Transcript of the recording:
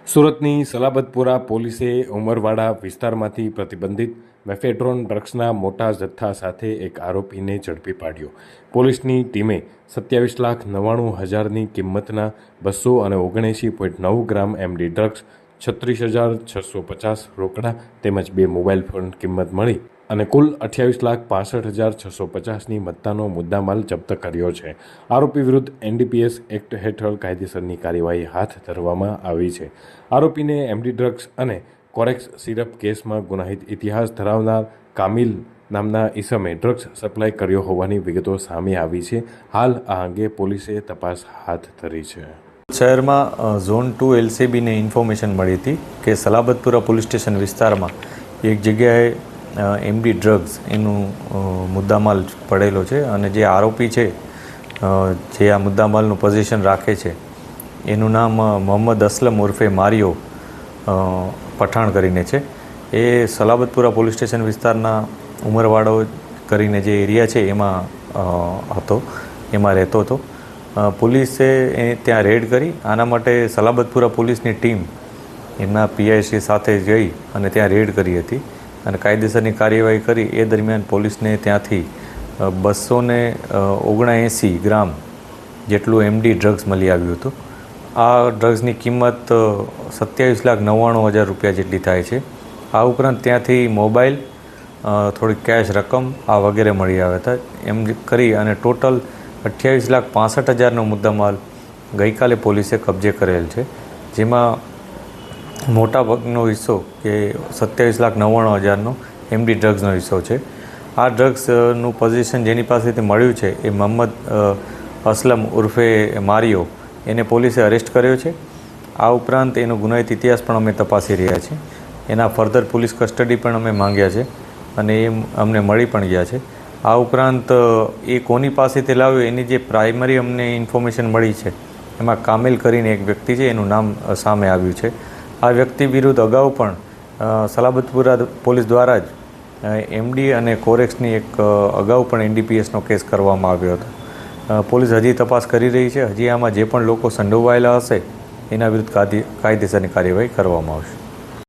સુરતની સલાબતપુરા પોલીસે ઉમરવાડા વિસ્તારમાંથી પ્રતિબંધિત મેફેડ્રોન ડ્રગ્સના મોટા જથ્થા સાથે એક આરોપીને ઝડપી પાડ્યો. પોલીસની ટીમે 27,99,000ની કિંમતના 279.9 ગ્રામ એમડી ડ્રગ્સ, 36,650 રોકડા તેમજ 2 મોબાઈલ ફોન કિંમત મળી અને કુલ 28,65,650ની મત્તાનો મુદ્દામાલ જપ્ત કર્યો છે. આરોપી વિરુદ્ધ એનડીપીએસ એક્ટ હેઠળ કાયદેસરની કાર્યવાહી હાથ ધરવામાં આવી છે. આરોપીને એમડી ડ્રગ્સ અને કોરેક્સ સિરપ કેસમાં ગુનાહિત ઇતિહાસ ધરાવનાર કામિલ નામના ઈસમે ડ્રગ્સ સપ્લાય કર્યો હોવાની વિગતો સામે આવી છે. હાલ આ અંગે પોલીસે તપાસ હાથ ધરી છે. શહેરમાં ઝોન 2 એલસીબીને ઇન્ફોર્મેશન મળી હતી કે સલાબતપુરા પોલીસ સ્ટેશન વિસ્તારમાં એક જગ્યાએ એમડી ડ્રગ્સ એનું મુદ્દામાલ પડેલો છે અને જે આરોપી છે જે આ મુદ્દામાલનું પોઝિશન રાખે છે એનું નામ મોહમ્મદ અસલમ ઉર્ફે મારિયો પઠાણ કરીને છે. એ સલાબતપુરા પોલીસ સ્ટેશન વિસ્તારના ઉમરવાડો કરીને જે એરિયા છે એમાં રહેતો હતો. પોલીસે ત્યાં રેડ કરી. આના માટે સલાબતપુરા પોલીસની ટીમ એમના પીઆઈસી સાથે જઈ અને ત્યાં રેડ કરી હતી અને કાયદેસરની કાર્યવાહી કરી. એ દરમિયાન પોલીસને ત્યાંથી 279 ગ્રામ જેટલું એમડી ડ્રગ્સ મળી આવ્યું હતું. આ ડ્રગ્સની કિંમત 27,99,000 રૂપિયા જેટલી થાય છે. આ ઉપરાંત ત્યાંથી મોબાઈલ, થોડી કેશ રકમ આ વગેરે મળી આવ્યા હતા. એમ કરી અને ટોટલ 28,65,000નો મુદ્દામાલ ગઈકાલે પોલીસે કબજે કરેલ છે, જેમાં મોટાભાગનો હિસ્સો કે 27,99,000નો એમડી ડ્રગ્સનો હિસ્સો છે. આ ડ્રગ્સનું પોઝિશન જેની પાસેથી મળ્યું છે એ મોહમ્મદ અસલમ ઉર્ફે મારિયો, એને પોલીસે અરેસ્ટ કર્યો છે. આ ઉપરાંત એનો ગુનાહિત ઇતિહાસ પણ અમે તપાસી રહ્યા છીએ. એના ફર્ધર પોલીસ કસ્ટડી પણ અમે માંગ્યા છે અને એ અમને મળી પણ ગયા છે. આ ઉપરાંત એ કોની પાસેથી લાવ્યો એની જે પ્રાઇમરી અમને ઇન્ફોર્મેશન મળી છે એમાં કામિલ કરીને એક વ્યક્તિ છે, એનું નામ સામે આવ્યું છે. આ વ્યક્તિ વિરુદ્ધ અગાઉ પણ સલાબતપુરા પોલીસ દ્વારા જ એમડી અને કોરેક્સની એક અગાઉ પણ એનડીપીએસનો કેસ કરવામાં આવ્યો હતો. પોલીસ હજી તપાસ કરી રહી છે. હજી આમાં જે પણ લોકો સંડોવાયેલા હશે એના વિરુદ્ધ કાયદેસરની કાર્યવાહી કરવામાં આવશે.